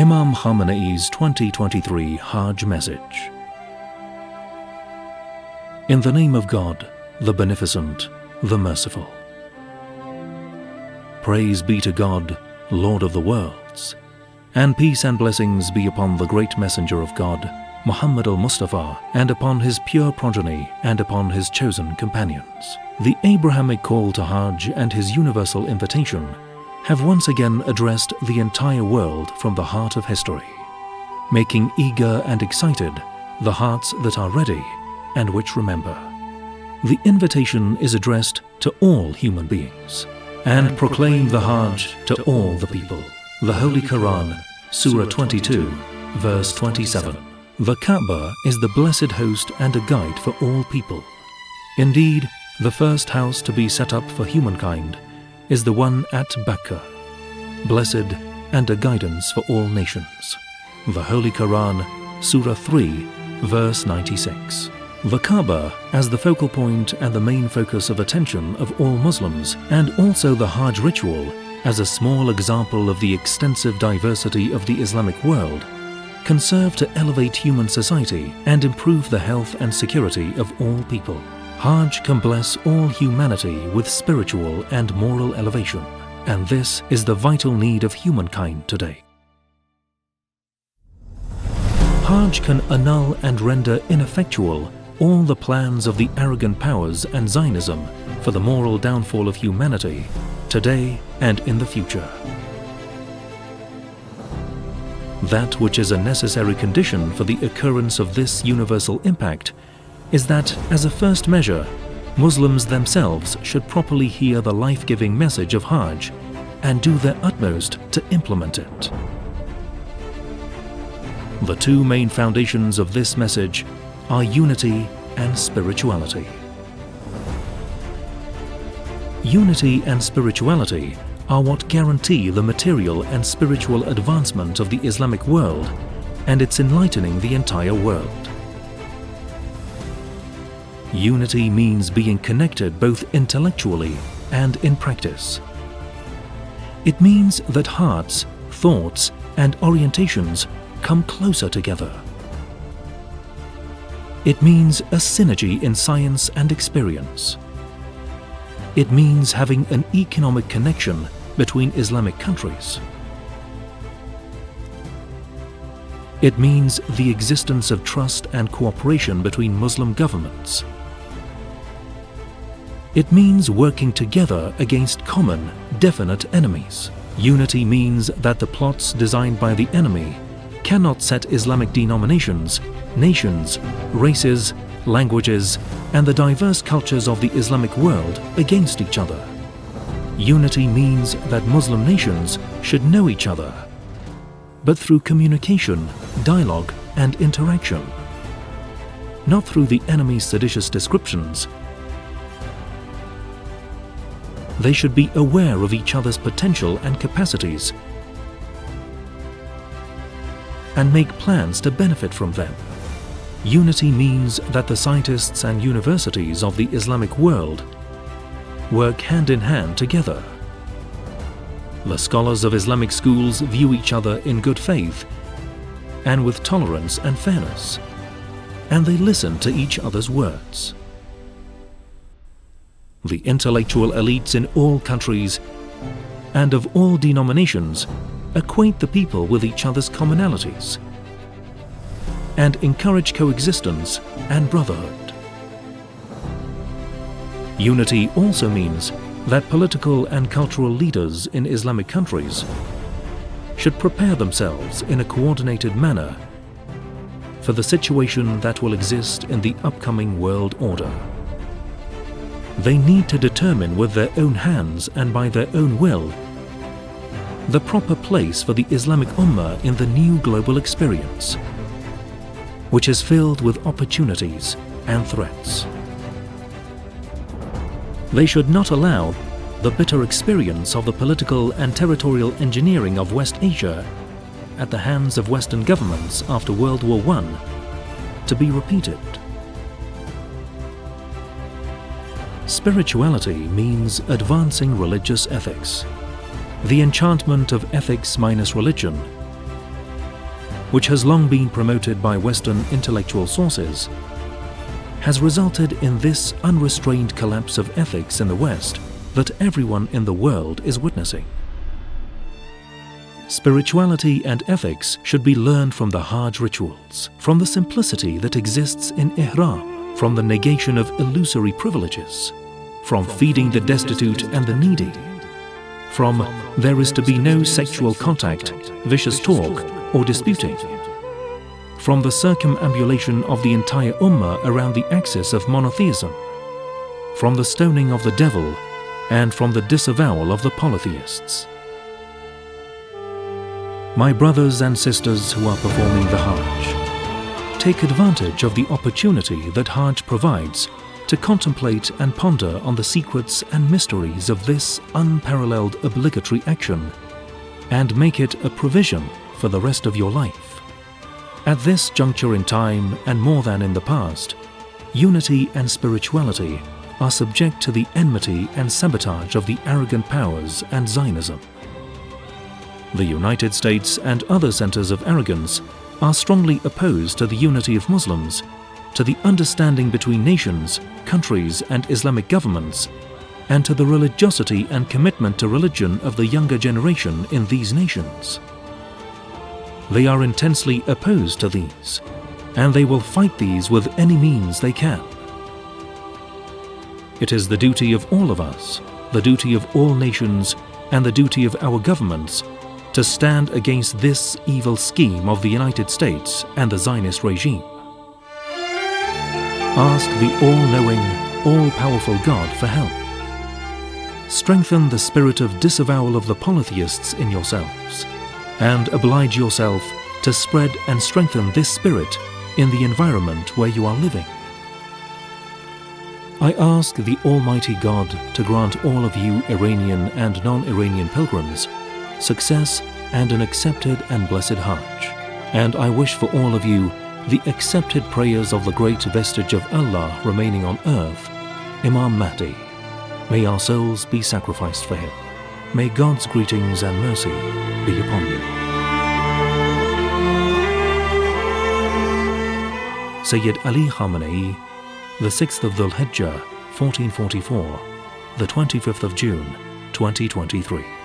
Imam Khamenei's 2023 Hajj message. In the name of God, the Beneficent, the Merciful. Praise be to God, Lord of the worlds, and peace and blessings be upon the great messenger of God, Muhammad al-Mustafa, and upon his pure progeny and upon his chosen companions. The Abrahamic call to Hajj and his universal invitation have once again addressed the entire world from the heart of history, making eager and excited the hearts that are ready and which remember. The invitation is addressed to all human beings, and proclaim the Hajj to all the people. The Holy Quran, Surah 22, verse 27. The Kaaba is the blessed host and a guide for all people. Indeed, the first house to be set up for humankind is the one at Bakka, blessed and a guidance for all nations. The Holy Quran, Surah 3, verse 96. The Kaaba as the focal point and the main focus of attention of all Muslims, and also the Hajj ritual as a small example of the extensive diversity of the Islamic world, can serve to elevate human society and improve the health and security of all people. Hajj can bless all humanity with spiritual and moral elevation, and this is the vital need of humankind today. Hajj can annul and render ineffectual all the plans of the arrogant powers and Zionism for the moral downfall of humanity today and in the future. That which is a necessary condition for the occurrence of this universal impact is that, as a first measure, Muslims themselves should properly hear the life-giving message of Hajj and do their utmost to implement it. The two main foundations of this message are unity and spirituality. Unity and spirituality are what guarantee the material and spiritual advancement of the Islamic world and its enlightening the entire world. Unity means being connected both intellectually and in practice. It means that hearts, thoughts, and orientations come closer together. It means a synergy in science and experience. It means having an economic connection between Islamic countries. It means the existence of trust and cooperation between Muslim governments. It means working together against common, definite enemies. Unity means that the plots designed by the enemy cannot set Islamic denominations, nations, races, languages, and the diverse cultures of the Islamic world against each other. Unity means that Muslim nations should know each other, but through communication, dialogue, and interaction, not through the enemy's seditious descriptions. They should be aware of each other's potential and capacities and make plans to benefit from them. Unity means that the scientists and universities of the Islamic world work hand in hand together. The scholars of Islamic schools view each other in good faith and with tolerance and fairness, and they listen to each other's words. The intellectual elites in all countries and of all denominations acquaint the people with each other's commonalities and encourage coexistence and brotherhood. Unity also means that political and cultural leaders in Islamic countries should prepare themselves in a coordinated manner for the situation that will exist in the upcoming world order. They need to determine with their own hands and by their own will the proper place for the Islamic Ummah in the new global experience, which is filled with opportunities and threats. They should not allow the bitter experience of the political and territorial engineering of West Asia at the hands of Western governments after World War I to be repeated. Spirituality means advancing religious ethics, the enchantment of ethics minus religion, which has long been promoted by Western intellectual sources, has resulted in this unrestrained collapse of ethics in the West that everyone in the world is witnessing. Spirituality and ethics should be learned from the Hajj rituals, from the simplicity that exists in Ihram, from the negation of illusory privileges, from feeding the destitute and the needy, from there is to be no sexual contact, vicious talk or disputing, from the circumambulation of the entire Ummah around the axis of monotheism, from the stoning of the devil, and from the disavowal of the polytheists. My brothers and sisters who are performing the Hajj, take advantage of the opportunity that Hajj provides to contemplate and ponder on the secrets and mysteries of this unparalleled obligatory action and make it a provision for the rest of your life. At this juncture in time, and more than in the past, unity and spirituality are subject to the enmity and sabotage of the arrogant powers and Zionism. The United States and other centers of arrogance are strongly opposed to the unity of Muslims, to the understanding between nations, countries and Islamic governments, and to the religiosity and commitment to religion of the younger generation in these nations. They are intensely opposed to these, and they will fight these with any means they can. It is the duty of all of us, the duty of all nations, and the duty of our governments to stand against this evil scheme of the United States and the Zionist regime. Ask the all-knowing, all-powerful God for help. Strengthen the spirit of disavowal of the polytheists in yourselves, and oblige yourself to spread and strengthen this spirit in the environment where you are living. I ask the Almighty God to grant all of you Iranian and non-Iranian pilgrims success and an accepted and blessed Hajj. And I wish for all of you the accepted prayers of the great vestige of Allah remaining on earth, Imam Mahdi. May our souls be sacrificed for him. May God's greetings and mercy be upon you. Seyyed Ali Khamenei, the 6th of Dhul Hijjah, 1444, the 25th of June, 2023.